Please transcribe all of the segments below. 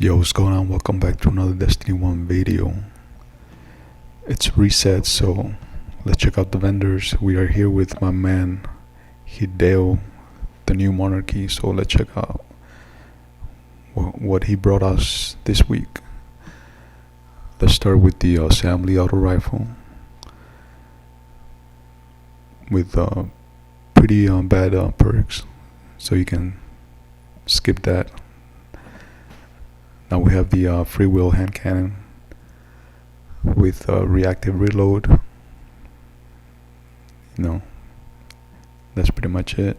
Yo, what's going on? Welcome back to another Destiny 1 video. It's reset, so let's check out the vendors. We are here with my man Hideo, the new monarchy, so let's check out what he brought us this week. Let's start with the assembly auto rifle with pretty bad perks, so you can skip that. Now we have the free wheel hand cannon with reactive reload. That's pretty much it.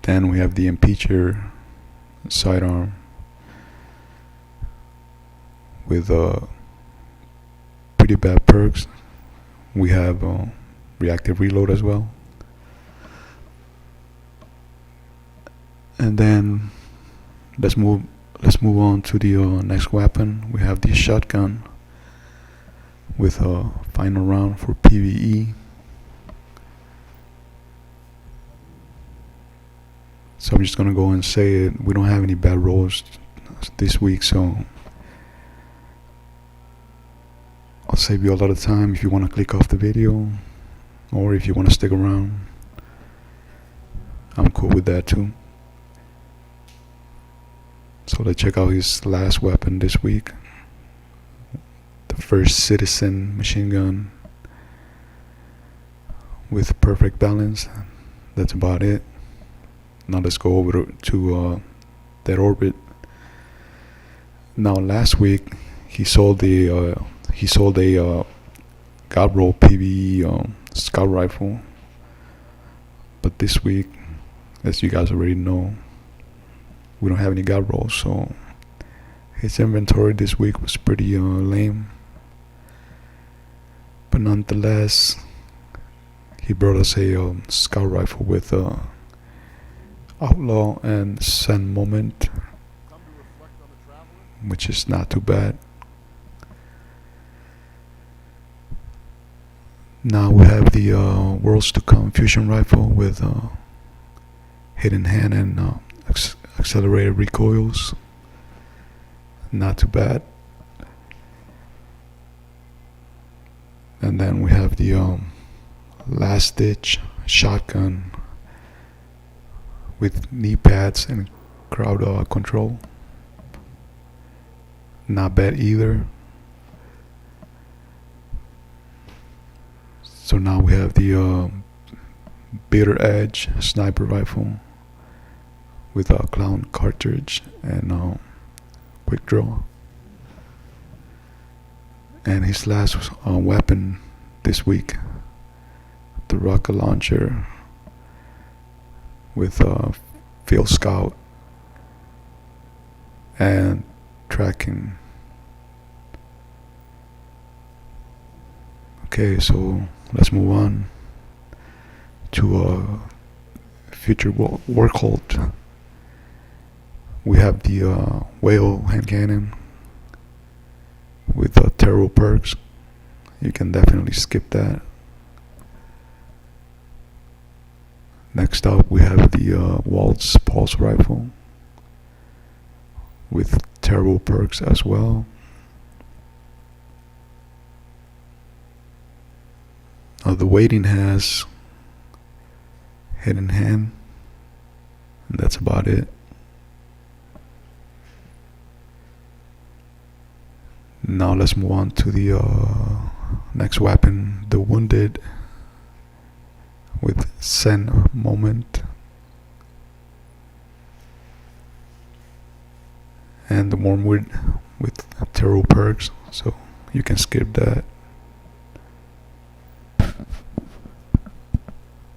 Then we have the impeacher sidearm with pretty bad perks. We have reactive reload as well. And then let's move on to the next weapon. We have the shotgun with a final round for PvE. So I'm just gonna go and say it. We don't have any bad rolls this week, so I'll save you a lot of time if you want to click off the video, or if you want to stick around. I'm cool with that too. So let's check out his last weapon this week. The first citizen machine gun with perfect balance. That's about it. Now let's go over to that orbit. Now last week he sold a God roll PvE scout rifle, but this week, as you guys already know, we don't have any God rolls, so his inventory this week was pretty lame. But nonetheless, he brought us a scout rifle with outlaw and send moment, which is not too bad. Now we have the Worlds to Come fusion rifle with hidden hand and accelerated recoils. Not too bad. And then we have the last ditch shotgun with knee pads and crowd control. Not bad either. So now we have the bitter edge sniper rifle with a clown cartridge and quick draw. And his last weapon this week, the rocket launcher with field scout and tracking. Okay, so let's move on to future Workhold. We have the whale hand cannon with terrible perks. You can definitely skip that. Next up we have the Waltz pulse rifle with terrible perks as well. The waiting has hidden hand, and that's about it. Now let's move on to the next weapon, the wounded with send moment, and the wormwood with terrible perks, so you can skip that.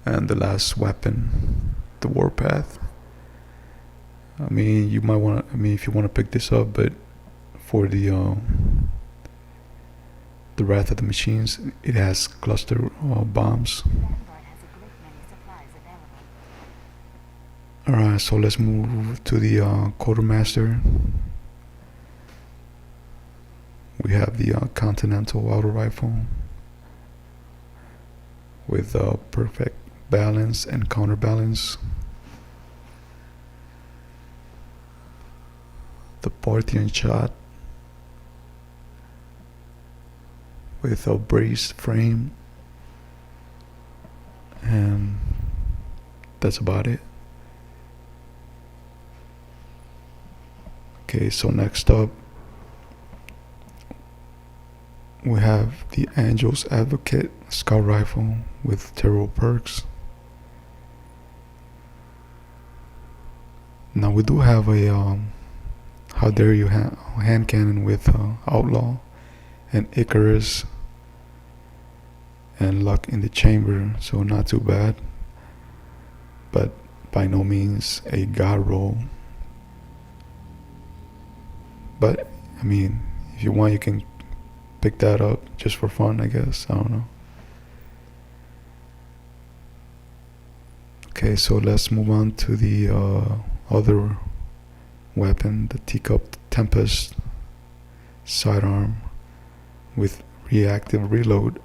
And the last weapon, the warpath. I mean, you might want to, if you want to pick this up, but for the Wrath of the Machines, it has cluster bombs. Alright, so let's move to the Quartermaster. We have the Continental auto rifle with perfect balance and counterbalance. the Parthian shot with a braced frame, and that's about it. Okay, so next up we have the Angel's Advocate Scout Rifle with Terror Perks. Now we do have a How Dare You hand cannon with Outlaw and Icarus and Luck in the Chamber, so not too bad, but by no means a god roll. But I mean, if you want, you can pick that up just for fun, I guess. I don't know. Okay, so let's move on to the other weapon, the Teacup Tempest sidearm with reactive reload.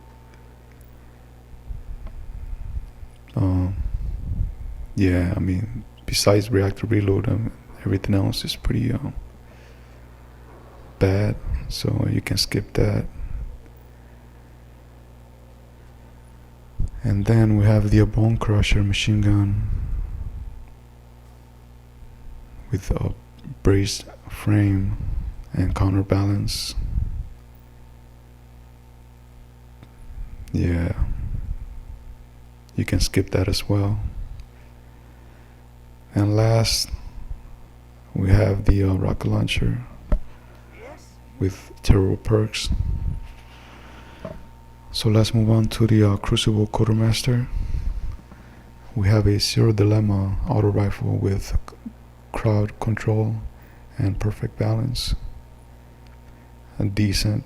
Yeah, I mean, besides reactive reload, everything else is pretty bad, so you can skip that. And then we have the Bone Crusher machine gun with a braced frame and counterbalance. Yeah, you can skip that as well. And last, we have the rocket launcher with Terror Perks. So let's move on to the Crucible Quartermaster. We have a Zero Dilemma auto rifle with crowd control and perfect balance. And decent.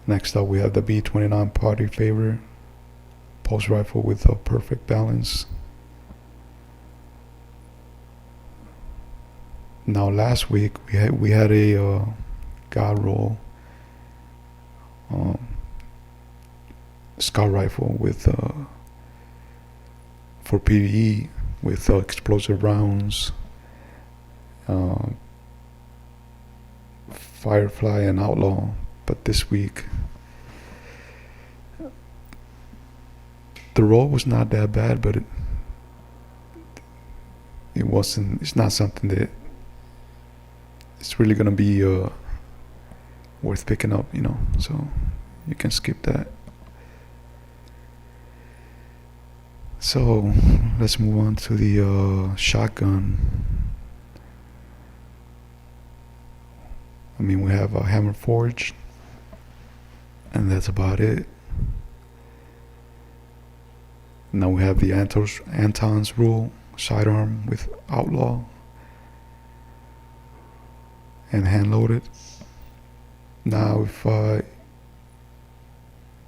Next up we have the B29 Party Favor pulse rifle with a perfect balance. Now last week we had a god roll scout rifle with for PvE with explosive rounds, Firefly and Outlaw. But this week the roll was not that bad, but it's not something that it's really gonna be worth picking up, so you can skip that. So let's move on to the shotgun. I mean, we have a Hammer Forge, and that's about it. Now we have the Anton's Rule sidearm with Outlaw and hand loaded. Now if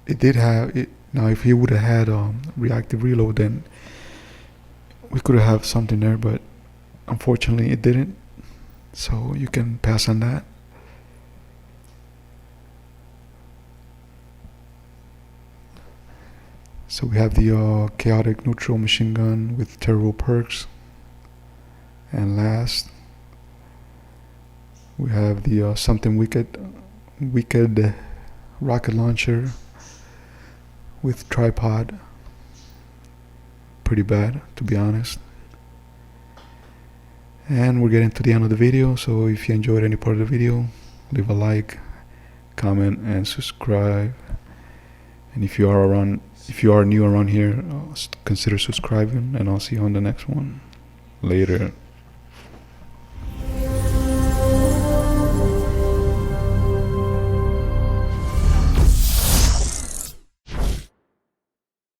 it did have it, now if he would have had reactive reload, then we could have something there, but unfortunately it didn't, so you can pass on that. So we have the Chaotic Neutral machine gun with Terrible Perks, and last we have the Something Wicked rocket launcher with tripod. Pretty bad, to be honest. And we're getting to the end of the video, so if you enjoyed any part of the video, leave a like, comment, and subscribe. And if you are new around here, consider subscribing, and I'll see you on the next one. Later.